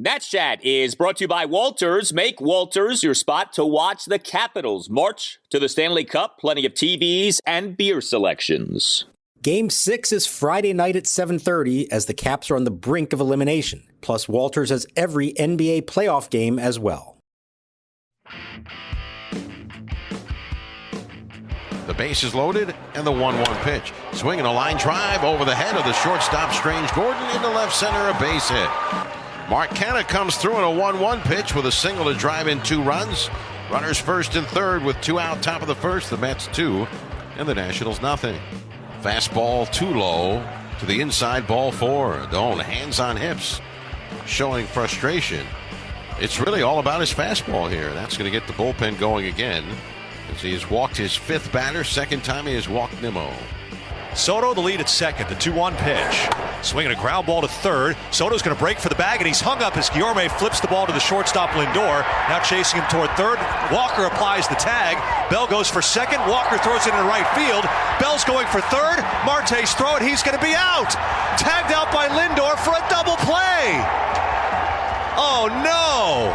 Nats Chat is brought to you by Walters. Make Walters your spot to watch the Capitals march to the Stanley Cup. Plenty of TVs and beer selections. Game 6 is Friday night at 7:30 as the Caps are on the brink of elimination. Plus, Walters has every NBA playoff game as well. The base is loaded, and the 1-1 pitch. Swinging a line drive over the head of the shortstop, Strange Gordon, into left center, a base hit. Mark Lerner comes through in a 1-1 pitch with a single to drive in 2 runs. Runners first and third with 2 out, top of the first. The Mets 2 and the Nationals nothing. Fastball too low to the inside, ball 4. Adon, hands on hips, showing frustration. It's really all about his fastball here. That's going to get the bullpen going again, as he has walked his 5th batter. Second time he has walked Nimmo. Soto the lead at second, the 2-1 pitch. Swinging a ground ball to third. Soto's going to break for the bag, and he's hung up as Guillorme flips the ball to the shortstop Lindor. Now chasing him toward third. Walker applies the tag. Bell goes for second. Walker throws it into right field. Bell's going for third. Marte's throw it. He's going to be out. Tagged out by Lindor for a double play. Oh, no.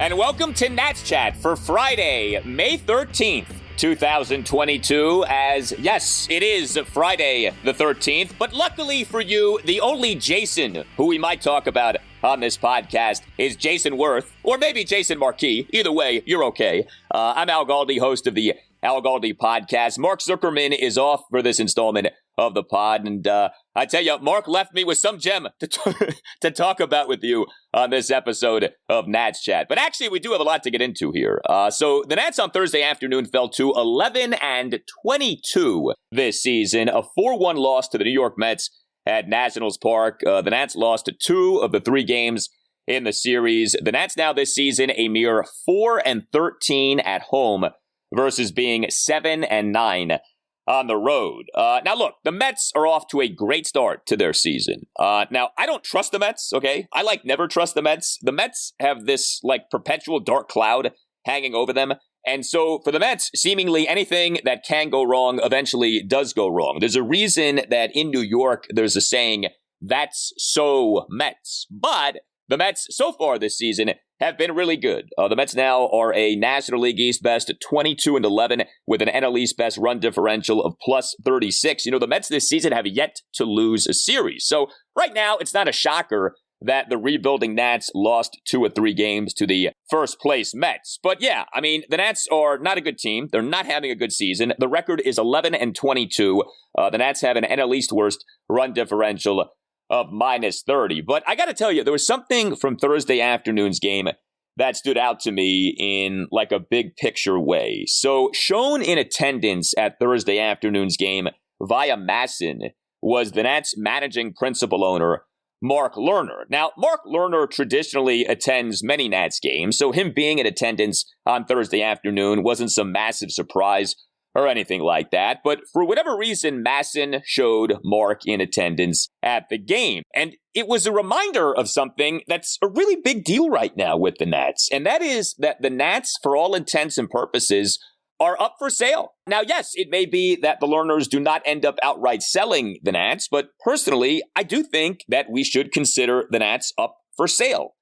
And welcome to Nats Chat for Friday, May 13th. 2022, as yes, it is Friday the 13th, but luckily for you, the only Jason who we might talk about on this podcast is Jason Worth, or maybe Jason Marquis. Either way, you're okay. I'm Al Galdi, host of the Al Galdi podcast. Mark Zuckerman is off for this installment of the pod, and I tell you, Mark left me with some gem to talk about with you on this episode of Nats Chat. But actually, we do have a lot to get into here. So the Nats on Thursday afternoon fell to 11-22 this season, a 4-1 loss to the New York Mets at Nationals Park. The Nats lost 2 of the 3 games in the series. The Nats now this season a mere 4-13 at home versus being 7-9 on the road. Now, look, the Mets are off to a great start to their season. Now, I don't trust the Mets, okay? I, never trust the Mets. The Mets have this, perpetual dark cloud hanging over them. And so, for the Mets, seemingly anything that can go wrong eventually does go wrong. There's a reason that in New York, there's a saying, that's so Mets. But the Mets, so far this season, have been really good. The Mets now are a National League East best 22-11 with an NL East best run differential of plus 36. You know, the Mets this season have yet to lose a series. So right now, it's not a shocker that the rebuilding Nats lost 2 of 3 games to the first place Mets. But yeah, I mean, the Nats are not a good team. They're not having a good season. The record is 11-22. The Nats have an NL East worst run differential of minus 30. But I got to tell you, there was something from Thursday afternoon's game that stood out to me in a big picture way. So shown in attendance at Thursday afternoon's game via MASN was the Nats managing principal owner, Mark Lerner. Now, Mark Lerner traditionally attends many Nats games, so him being in attendance on Thursday afternoon wasn't some massive surprise or anything like that. But for whatever reason, MASN showed Mark in attendance at the game. And it was a reminder of something that's a really big deal right now with the Nats. And that is that the Nats, for all intents and purposes, are up for sale. Now, yes, it may be that the Lerners do not end up outright selling the Nats, but personally, I do think that we should consider the Nats up for sale.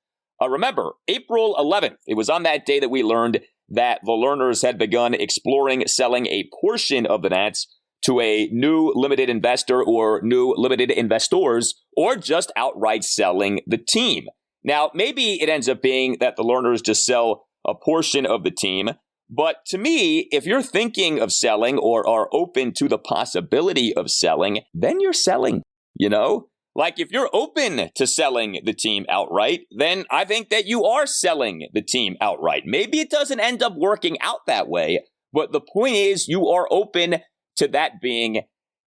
Remember, April 11th, it was on that day that we learned that the Lerners had begun exploring selling a portion of the Nats to a new limited investor or new limited investors, or just outright selling the team. Now, maybe it ends up being that the Lerners just sell a portion of the team, but to me, if you're thinking of selling or are open to the possibility of selling, then you're selling, you know? If you're open to selling the team outright, then I think that you are selling the team outright. Maybe it doesn't end up working out that way, but the point is you are open to that being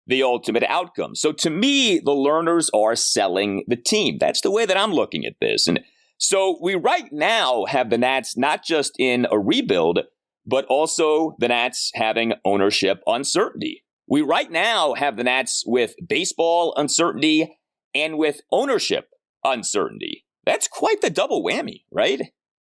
the ultimate outcome. So to me, the Lerners are selling the team. That's the way that I'm looking at this. And so we right now have the Nats not just in a rebuild, but also the Nats having ownership uncertainty. We right now have the Nats with baseball uncertainty and with ownership uncertainty. That's quite the double whammy, right?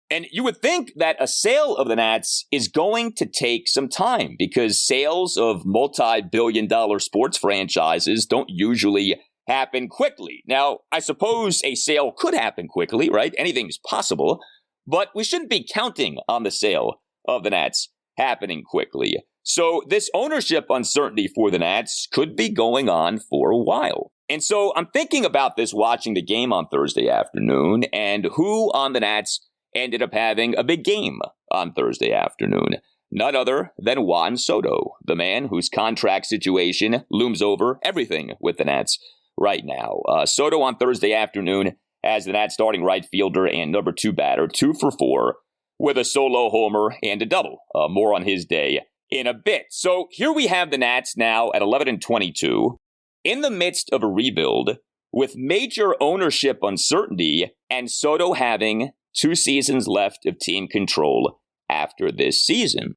And you would think that a sale of the Nats is going to take some time because sales of multi-billion-dollar sports franchises don't usually happen quickly. Now, I suppose a sale could happen quickly, right? Anything's possible, but we shouldn't be counting on the sale of the Nats happening quickly. So this ownership uncertainty for the Nats could be going on for a while. And so I'm thinking about this watching the game on Thursday afternoon and who on the Nats ended up having a big game on Thursday afternoon. None other than Juan Soto, the man whose contract situation looms over everything with the Nats right now. Soto on Thursday afternoon as the Nats starting right fielder and number 2 batter, 2 for 4 with a solo homer and a double. More on his day in a bit. So here we have the Nats now at 11-22 in the midst of a rebuild with major ownership uncertainty and Soto having 2 seasons left of team control after this season.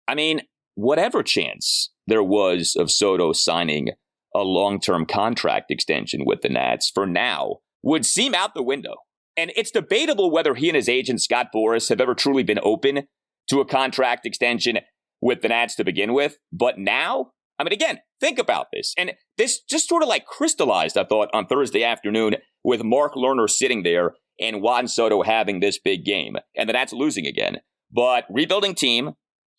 I mean, whatever chance there was of Soto signing a long-term contract extension with the Nats for now would seem out the window. And it's debatable whether he and his agent, Scott Boras, have ever truly been open to a contract extension with the Nats to begin with. But now, I mean, again, think about this. And this just sort of like crystallized, I thought, on Thursday afternoon with Mark Lerner sitting there and Juan Soto having this big game. And the Nats losing again. But rebuilding team,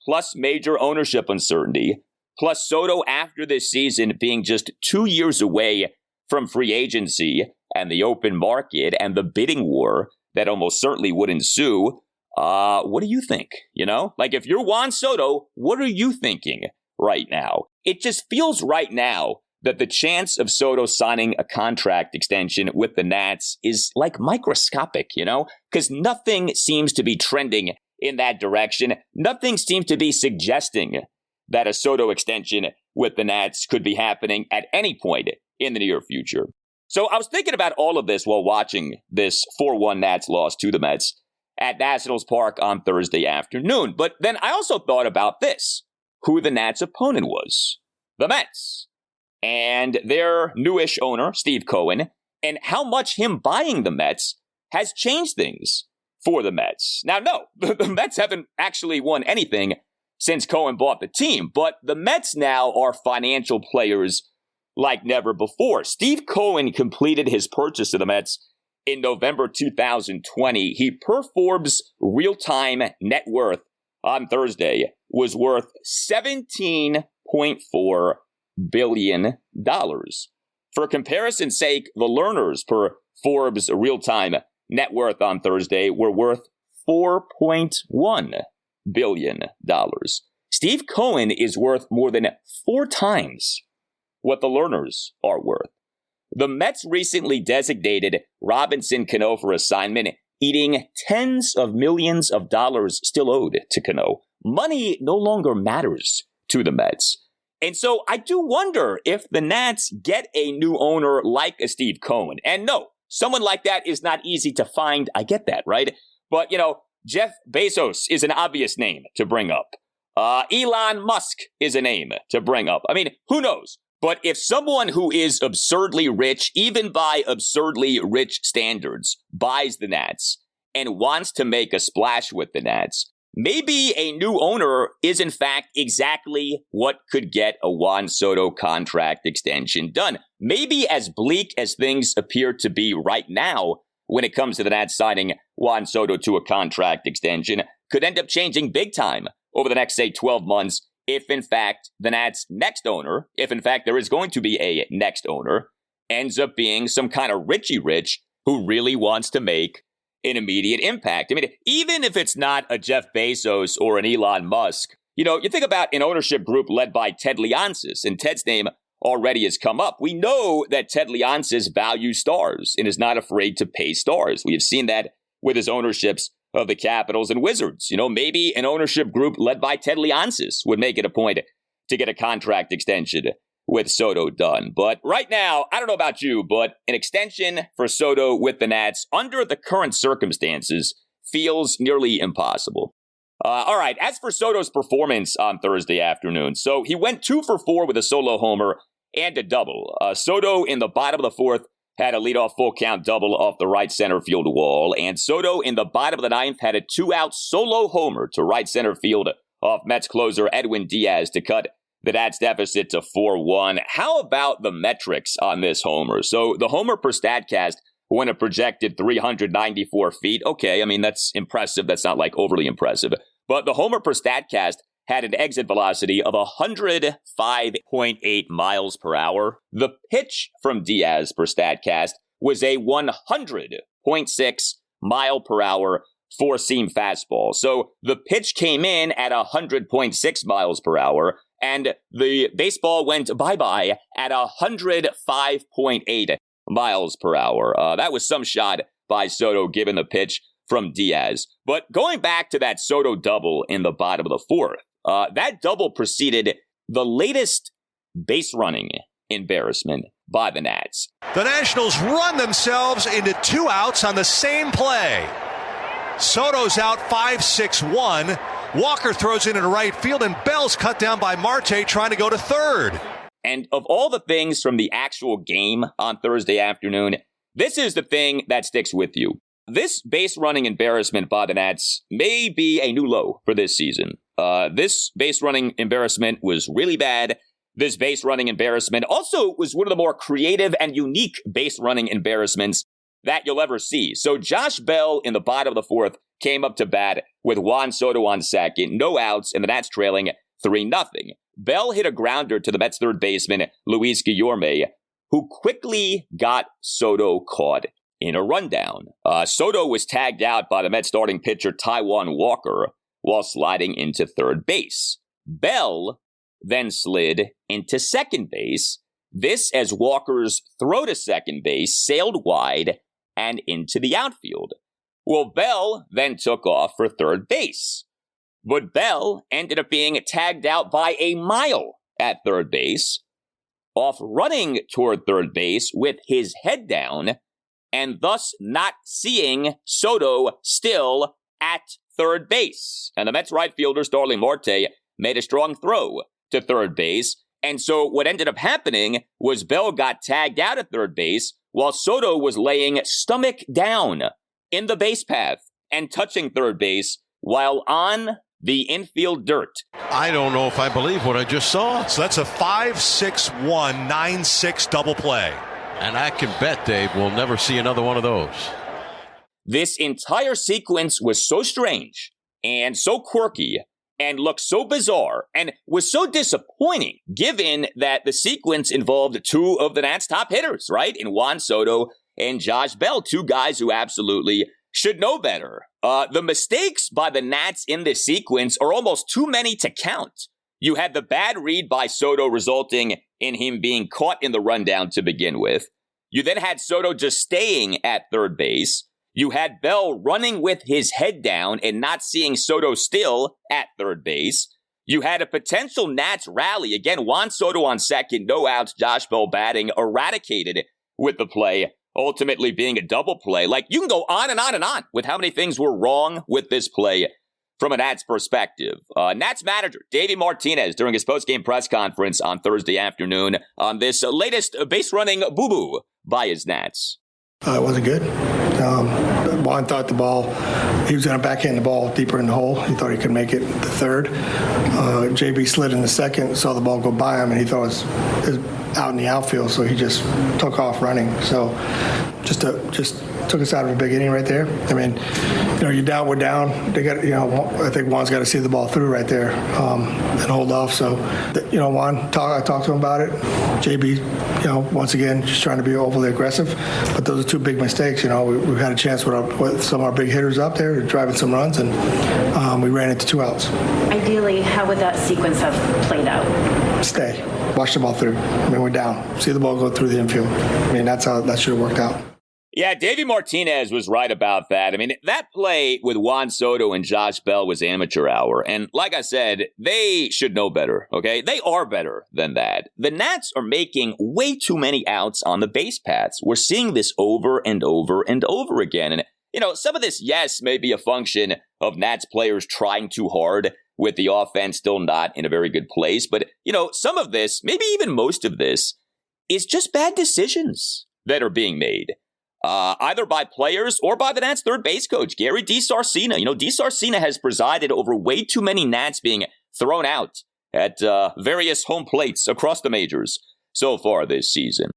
plus major ownership uncertainty, plus Soto after this season being just 2 years away from free agency and the open market and the bidding war that almost certainly would ensue. What do you think? You know, like if you're Juan Soto, what are you thinking right now? It just feels right now that the chance of Soto signing a contract extension with the Nats is like microscopic, you know, because nothing seems to be trending in that direction. Nothing seems to be suggesting that a Soto extension with the Nats could be happening at any point in the near future. So I was thinking about all of this while watching this 4-1 Nats loss to the Mets at Nationals Park on Thursday afternoon. But then I also thought about this, who the Nats' opponent was, the Mets, and their newish owner, Steve Cohen, and how much him buying the Mets has changed things for the Mets. Now, no, the Mets haven't actually won anything since Cohen bought the team, but the Mets now are financial players like never before. Steve Cohen completed his purchase of the Mets in November 2020. He, per Forbes real-time net worth on Thursday, was worth $17.4 billion. For comparison's sake, the Lerners, per Forbes real-time net worth on Thursday, were worth $4.1 billion. Steve Cohen is worth more than 4 times what the Lerners are worth. The Mets recently designated Robinson Cano for assignment, eating tens of millions of dollars still owed to Cano. Money no longer matters to the Mets. And so I do wonder if the Nats get a new owner like a Steve Cohen. And no, someone like that is not easy to find. I get that, right? But, you know, Jeff Bezos is an obvious name to bring up. Elon Musk is a name to bring up. I mean, who knows? But if someone who is absurdly rich, even by absurdly rich standards, buys the Nats and wants to make a splash with the Nats, maybe a new owner is in fact exactly what could get a Juan Soto contract extension done. Maybe as bleak as things appear to be right now when it comes to the Nats signing Juan Soto to a contract extension could end up changing big time over the next, say, 12 months. If, in fact, the Nats' next owner, if, in fact, there is going to be a next owner, ends up being some kind of Richie Rich who really wants to make an immediate impact. I mean, even if it's not a Jeff Bezos or an Elon Musk, you know, you think about an ownership group led by Ted Leonsis, and Ted's name already has come up. We know that Ted Leonsis values stars and is not afraid to pay stars. We have seen that with his ownerships of the Capitals and Wizards. You know, maybe an ownership group led by Ted Leonsis would make it a point to get a contract extension with Soto done. But right now, I don't know about you, but an extension for Soto with the Nats under the current circumstances feels nearly impossible. All right, as for Soto's performance on Thursday afternoon, so he went 2 for 4 with a solo homer and a double. Soto in the bottom of the 4th had a leadoff full count double off the right center field wall, and Soto in the bottom of the 9th had a 2-out solo homer to right center field off Mets closer Edwin Diaz to cut the Nats deficit to 4-1. How about the metrics on this homer? So the homer per StatCast went a projected 394 feet. Okay, I mean, that's impressive. That's not like overly impressive. But the homer per StatCast had an exit velocity of 105.8 miles per hour. The pitch from Diaz per StatCast was a 100.6 mile per hour four-seam fastball. So the pitch came in at 100.6 miles per hour, and the baseball went bye-bye at 105.8 miles per hour. That was some shot by Soto given the pitch from Diaz. But going back to that Soto double in the bottom of the fourth, that double preceded the latest base running embarrassment by the Nats. The Nationals run themselves into 2 outs on the same play. Soto's out 5-6-1. Walker throws it into right field, and Bell's cut down by Marte trying to go to third. And of all the things from the actual game on Thursday afternoon, this is the thing that sticks with you. This base running embarrassment by the Nats may be a new low for this season. This base running embarrassment was really bad. This base running embarrassment also was one of the more creative and unique base running embarrassments that you'll ever see. So Josh Bell in the bottom of the fourth came up to bat with Juan Soto on second, no outs, and the Nats trailing 3-0. Bell hit a grounder to the Mets third baseman, Luis Guillorme, who quickly got Soto caught in a rundown. Soto was tagged out by the Mets starting pitcher Taijuan Walker while sliding into third base. Bell then slid into second base, this as Walker's throw to second base sailed wide and into the outfield. Well, Bell then took off for third base. But Bell ended up being tagged out by a mile at third base, off running toward third base with his head down, and thus not seeing Soto still at third base. And the Mets right fielder, Starling Marte, made a strong throw to third base. And so what ended up happening was Bell got tagged out at third base while Soto was laying stomach down in the base path and touching third base while on the infield dirt. I don't know if I believe what I just saw. So that's a 5-6-1, 9-6 double play. And I can bet, Dave, we'll never see another one of those. This entire sequence was so strange and so quirky and looked so bizarre and was so disappointing given that the sequence involved two of the Nats' top hitters, right? In Juan Soto and Josh Bell, two guys who absolutely should know better. The mistakes by the Nats in this sequence are almost too many to count. You had the bad read by Soto resulting in him being caught in the rundown to begin with. You then had Soto just staying at third base. You had Bell running with his head down and not seeing Soto still at third base. You had a potential Nats rally. Again, Juan Soto on second, no outs, Josh Bell batting, eradicated with the play, ultimately being a double play. Like, you can go on and on and on with how many things were wrong with this play from a Nats perspective. Nats manager Davey Martinez during his post-game press conference on Thursday afternoon on this latest base-running boo-boo by his Nats. It wasn't good. Juan thought he was going to backhand the ball deeper in the hole. He thought he could make it the third. JB slid in the second, saw the ball go by him, and he thought it was out in the outfield, so he just took off running. So just took us out of a big inning right there. I mean, you're down, we're down. They got, I think Juan's got to see the ball through right there and hold off. So, Juan, I talked to him about it. JB, once again, just trying to be overly aggressive. But those are two big mistakes. We've had a chance with some of our big hitters up there driving some runs, and we ran into 2 outs. Ideally, how would that sequence have played out? Stay. Watch the ball through. I mean, we're down. See the ball go through the infield. I mean, that's how that should have worked out. Yeah, Davey Martinez was right about that. I mean, that play with Juan Soto and Josh Bell was amateur hour. And like I said, they should know better, okay? They are better than that. The Nats are making way too many outs on the base paths. We're seeing this over and over and over again. And, some of this, yes, may be a function of Nats players trying too hard with the offense still not in a very good place. But, some of this, maybe even most of this, is just bad decisions that are being made. Either by players or by the Nats third base coach, Gary DiSarcina. DiSarcina has presided over way too many Nats being thrown out at various home plates across the majors so far this season.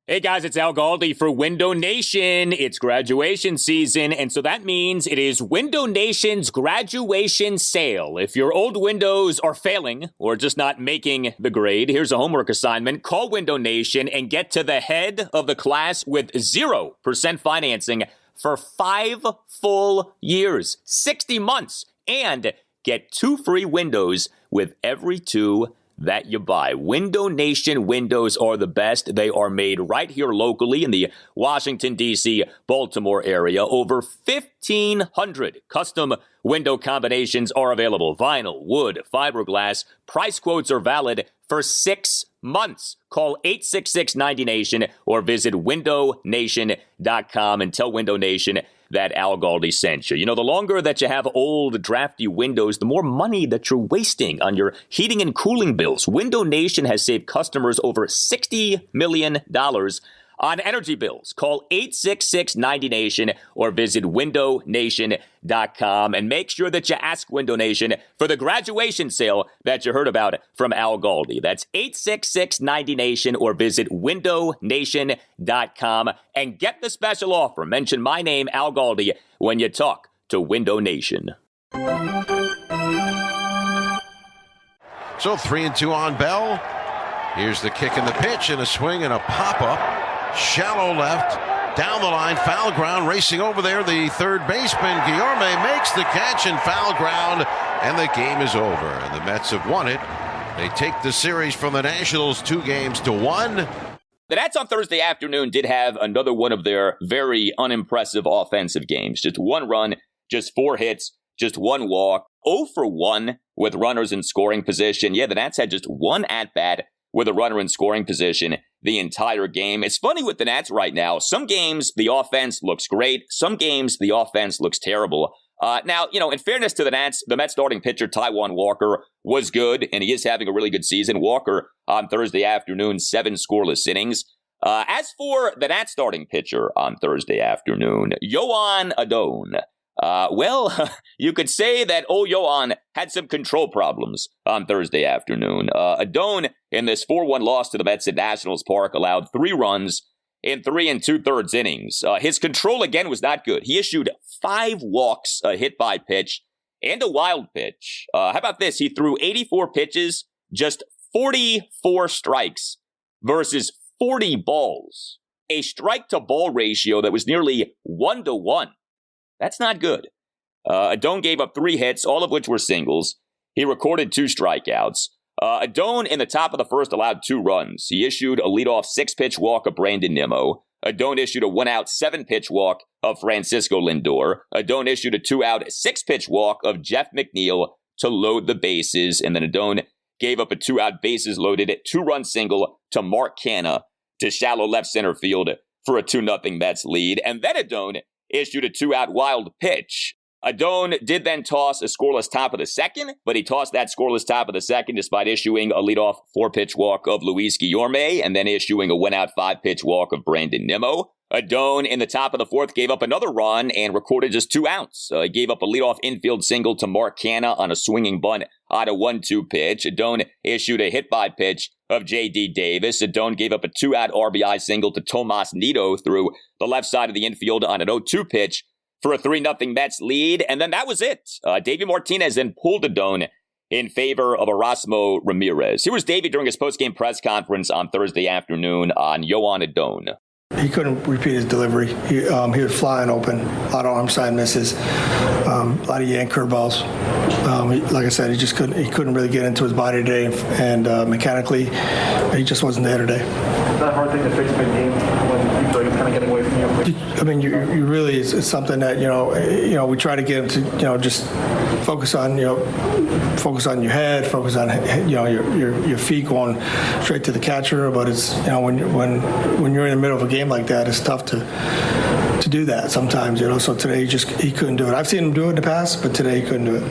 Hey guys, it's Al Galdi for Window Nation. It's graduation season, and so that means it is Window Nation's graduation sale. If your old windows are failing or just not making the grade, here's a homework assignment. Call Window Nation and get to the head of the class with 0% financing for 5 full years, 60 months, and get 2 free windows with every 2 that you buy. Window Nation windows are the best. They are made right here locally in the Washington, D.C., Baltimore area. Over 1,500 custom window combinations are available. Vinyl, wood, fiberglass. Price quotes are valid for 6 months. Call 866-90NATION or visit windownation.com and tell Window Nation that Al Galdi sent you. You know, the longer that you have old, drafty windows, the more money that you're wasting on your heating and cooling bills. Window Nation has saved customers over $60 million on energy bills. Call 866-90NATION or visit windownation.com and make sure that you ask Window Nation for the graduation sale that you heard about from Al Galdi. That's 866-90NATION or visit windownation.com and get the special offer. Mention my name, Al Galdi, when you talk to Window Nation. So 3-2 on Bell. Here's the kick and the pitch and a swing and a pop-up. Shallow left, down the line, foul ground, racing over there, the third baseman, Guillorme, makes the catch and foul ground, and the game is over. And the Mets have won it. They take the series from the Nationals 2-1. The Nats on Thursday afternoon did have another one of their very unimpressive offensive games. Just 1 run, just 4 hits, just 1 walk, 0 for 1 with runners in scoring position. Yeah, the Nats had just 1 at-bat with a runner in scoring position the entire game. It's funny with the Nats right now. Some games, the offense looks great. Some games, the offense looks terrible. Now, you know, in fairness to the Nats, the Mets starting pitcher, Taijuan Walker, was good, and he is having a really good season. Walker, on Thursday afternoon, 7 scoreless innings. As for the Nats starting pitcher on Thursday afternoon, Joan Adon, well, you could say that old Johan had some control problems on Thursday afternoon. Adon, in this 4-1 loss to the Mets at Nationals Park, allowed 3 runs in 3 2/3 innings. His control, again, was not good. He issued 5 walks, a hit by pitch, and a wild pitch. How about this? He threw 84 pitches, just 44 strikes versus 40 balls. A strike-to-ball ratio that was nearly 1-to-1. That's not good. Adon gave up 3 hits, all of which were singles. He recorded 2 strikeouts. Adon, in the top of the first, allowed 2 runs. He issued a leadoff 6-pitch walk of Brandon Nimmo. Adon issued a 1-out 7-pitch walk of Francisco Lindor. Adon issued a 2-out 6-pitch walk of Jeff McNeil to load the bases. And then Adon gave up a 2-out bases-loaded 2-run single to Mark Canha to shallow left center field for a 2-0 Mets lead. And then Adon issued a 2-out wild pitch. Adon did then toss a scoreless top of the second, but he tossed that scoreless top of the second despite issuing a leadoff 4-pitch walk of Luis Guillorme and then issuing a 1-out 5-pitch walk of Brandon Nimmo. Adon, in the top of the 4th, gave up another run and recorded just 2 outs. He gave up a leadoff infield single to Mark Canha on a swinging bunt on a 1-2 pitch. Adon issued a hit by pitch of J.D. Davis. Adon gave up a 2-out RBI single to Tomas Nido through the left side of the infield on an 0-2 pitch for a 3-0 Mets lead. And then that was it. Davey Martinez then pulled Adon in favor of Erasmo Ramirez. Here was Davey during his postgame press conference on Thursday afternoon on Joan Adon. He couldn't repeat his delivery. He was flying open, a lot of arm side misses, a lot of yank curveballs. Like I said, he couldn't really get into his body today, and mechanically, he just wasn't there today. Is that a hard thing to fix mid-game when people are kind of getting away from you? I mean, you really, it's something that, you know, we try to get him to, you know, just focus on your head, focus on, you know, your feet going straight to the catcher. But it's, you know, when you're in the middle of a game like that, it's tough to do that sometimes, you know. So today he couldn't do it. I've seen him do it in the past, but today he couldn't do it.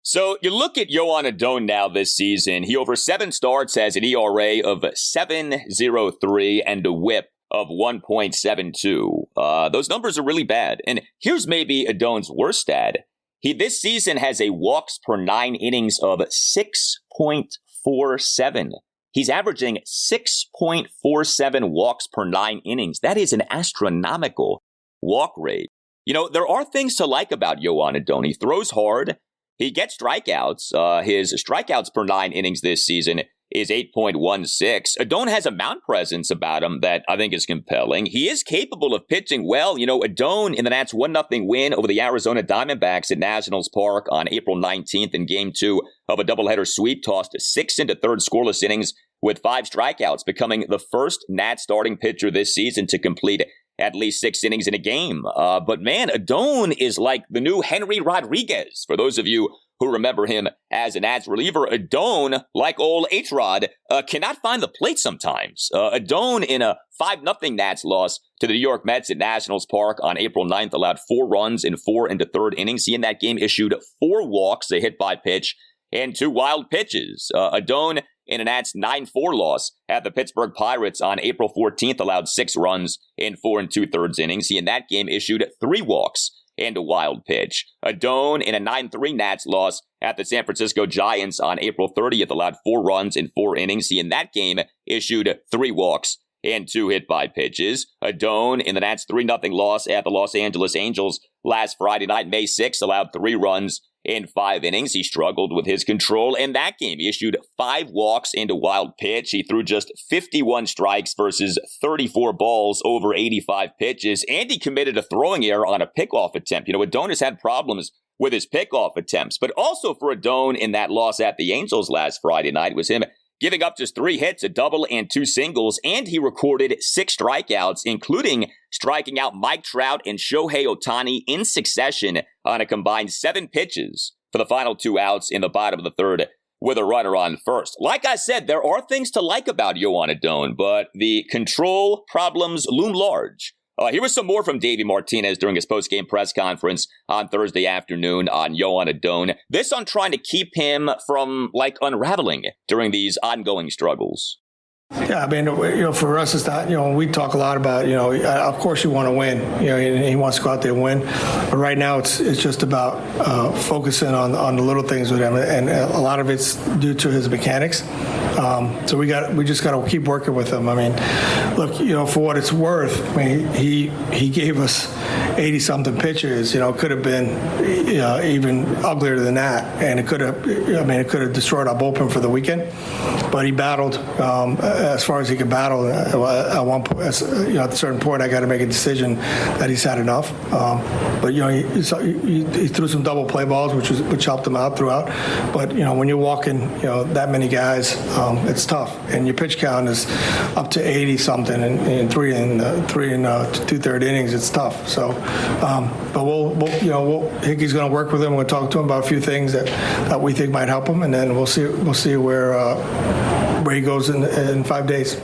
So you look at Joan Adon now this season. He over 7 starts has an ERA of 7.03 and a WHIP of 1.72. Those numbers are really bad. And here's maybe Adon's worst stat. He this season has a walks per 9 innings of 6.47. He's averaging 6.47 walks per 9 innings. That is an astronomical walk rate. You know, there are things to like about Joan Adon. He throws hard. He gets strikeouts. His strikeouts per 9 innings this season is 8.16. Adon has a mound presence about him that I think is compelling. He is capable of pitching well. You know, Adon in the Nats 1-0 win over the Arizona Diamondbacks at Nationals Park on April 19th in Game 2 of a doubleheader sweep tossed 6 into third scoreless innings with 5 strikeouts, becoming the first Nats starting pitcher this season to complete at least 6 innings in a game. But man, Adon is like the new Henry Rodriguez. For those of you who remember him as a Nats reliever, Adon, like old H-Rod, cannot find the plate sometimes. Adon in a 5-0 Nats loss to the New York Mets at Nationals Park on April 9th allowed 4 runs in 4 into third innings. He in that game issued 4 walks, a hit by pitch, and 2 wild pitches. Adon in a Nats 9-4 loss at the Pittsburgh Pirates on April 14th allowed 6 runs in 4 2/3 innings. He in that game issued 3 walks and a wild pitch. Adon in a 9-3 Nats loss at the San Francisco Giants on April 30th allowed 4 runs in 4 innings. He in that game issued 3 walks and 2 hit by pitches. Adon in the Nats 3-0 loss at the Los Angeles Angels last Friday night, May 6th, allowed 3 runs in 5 innings. He struggled with his control in that game. He issued 5 walks and a wild pitch. He threw just 51 strikes versus 34 balls over 85 pitches, and he committed a throwing error on a pickoff attempt. You know, Adon has had problems with his pickoff attempts, but also for Adon in that loss at the Angels last Friday night, it was him giving up just 3 hits, a double and 2 singles, and he recorded 6 strikeouts, including striking out Mike Trout and Shohei Ohtani in succession on a combined 7 pitches for the final 2 outs in the bottom of the third with a runner on first. Like I said, there are things to like about Joan Adon, but the control problems loom large. Here was some more from Davey Martinez during his post-game press conference on Thursday afternoon on Joan Adon. This on trying to keep him from, unraveling during these ongoing struggles. Yeah, I mean, for us, it's not, we talk a lot about, of course you want to win, and he wants to go out there and win. But right now it's just about focusing on the little things with him. And a lot of it's due to his mechanics. So we just got to keep working with him. I mean, look, for what it's worth, I mean, he gave us 80-something pitches. Could have been even uglier than that, and it could have destroyed our bullpen for the weekend. But he battled as far as he could battle. At one point, at a certain point, I got to make a decision that he's had enough. But he threw some double play balls, which helped him out throughout. But when you're walking, that many guys, it's tough. And your pitch count is up to 80-something in 3 2/3 innings. It's tough. So, but Hickey's going to work with him. We'll talk to him about a few things that we think might help him, and then we'll see where he goes in 5 days.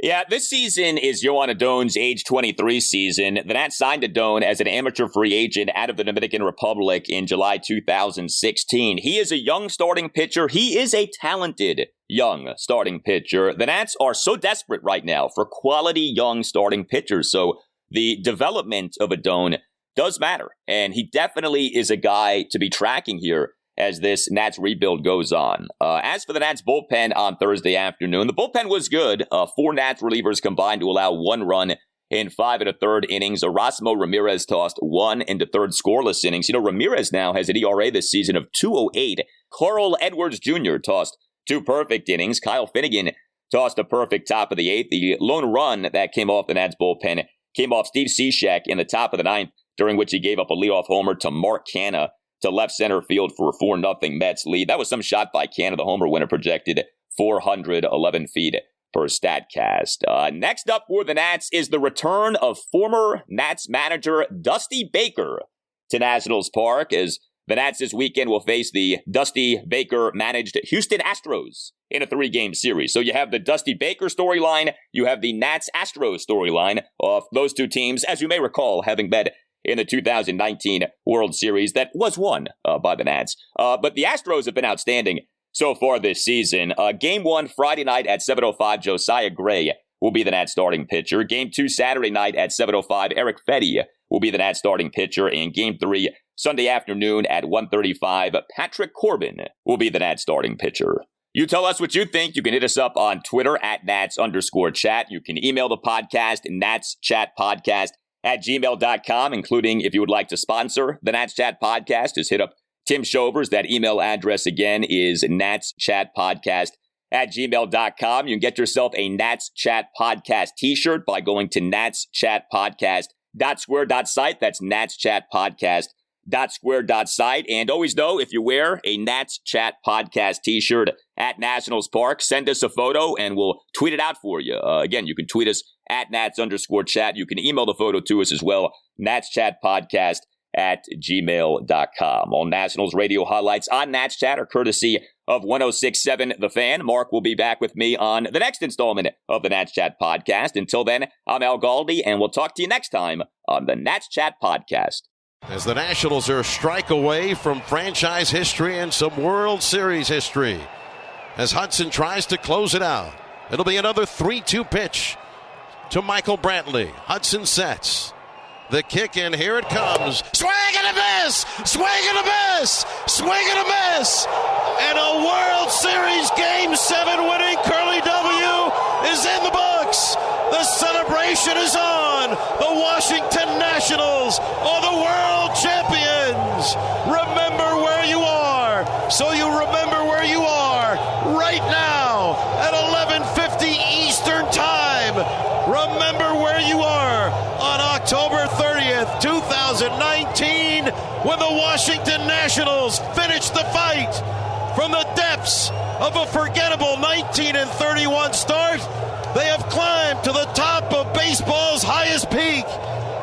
Yeah, this season is Joan Adon's age 23 season. The Nats signed Adon as an amateur free agent out of the Dominican Republic in July 2016. He is a young starting pitcher. He is a talented young starting pitcher. The Nats are so desperate right now for quality young starting pitchers. So the development of Adon does matter. And he definitely is a guy to be tracking here as this Nats rebuild goes on. As for the Nats bullpen on Thursday afternoon, the bullpen was good. 4 Nats relievers combined to allow 1 run in 5 1/3 innings. Erasmo Ramirez tossed 1 3 scoreless innings. Ramirez now has an ERA this season of 2.08. Carl Edwards Jr. tossed 2 perfect innings. Kyle Finnegan tossed a perfect top of the 8th. The lone run that came off the Nats bullpen came off Steve Cishek in the top of the 9th, during which he gave up a leadoff homer to Mark Canha to left center field for a 4-0 Mets lead. That was some shot by Canha. The homer winner projected 411 feet per StatCast. Next up for the Nats is the return of former Nats manager Dusty Baker to Nationals Park, as the Nats this weekend will face the Dusty Baker-managed Houston Astros in a 3-game series. So you have the Dusty Baker storyline, you have the Nats-Astros storyline of those 2 teams, as you may recall, having met in the 2019 World Series that was won by the Nats. But the Astros have been outstanding so far this season. Game 1 Friday night at 7:05, Josiah Gray will be the Nats starting pitcher. Game 2 Saturday night at 7:05, Eric Fetty will be the Nats starting pitcher. And Game 3 Sunday afternoon at 1:35. Patrick Corbin will be the Nats starting pitcher. You tell us what you think. You can hit us up on Twitter at Nats_chat. You can email the podcast, natschatpodcast@gmail.com, including if you would like to sponsor the Nats Chat Podcast, just hit up Tim Shovers. That email address again is natschatpodcast@gmail.com. You can get yourself a Nats Chat Podcast t-shirt by going to natschatpodcast.square.site. That's natschatpodcast.square.site. And always know, if you wear a Nats Chat Podcast t-shirt at Nationals Park, send us a photo and we'll tweet it out for you. Again, you can tweet us at Nats_chat. You can email the photo to us as well, natschatpodcast@gmail.com. All Nationals radio highlights on Nats Chat are courtesy of 106.7 The Fan. Mark will be back with me on the next installment of the Nats Chat Podcast. Until then, I'm Al Galdi, and we'll talk to you next time on the Nats Chat Podcast. As the Nationals are a strike away from franchise history and some World Series history. As Hudson tries to close it out. It'll be another 3-2 pitch to Michael Brantley. Hudson sets. The kick in, here it comes. Swing and a miss! Swing and a miss! Swing and a miss! And a World Series Game 7 winning Curly W is in the books. The celebration is on. The Washington Nationals are the world champions. Remember where you are, so you remember where you are right now at 11:50 Eastern Time. Remember where you are on October 30th, 2019, when the Washington Nationals finished the fight from the depths of a forgettable 19-31 start. They have climbed to the top of baseball's highest peak,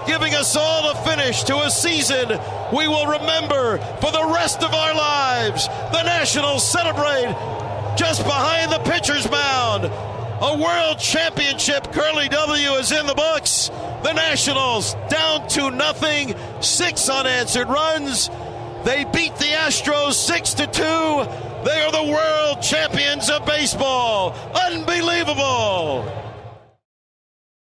giving us all a finish to a season we will remember for the rest of our lives. The Nationals celebrate just behind the pitcher's mound. A world championship Curly W is in the books. The Nationals down 2-0, 6 unanswered runs. They beat the Astros 6-2. They are the world champions of baseball. Unbelievable.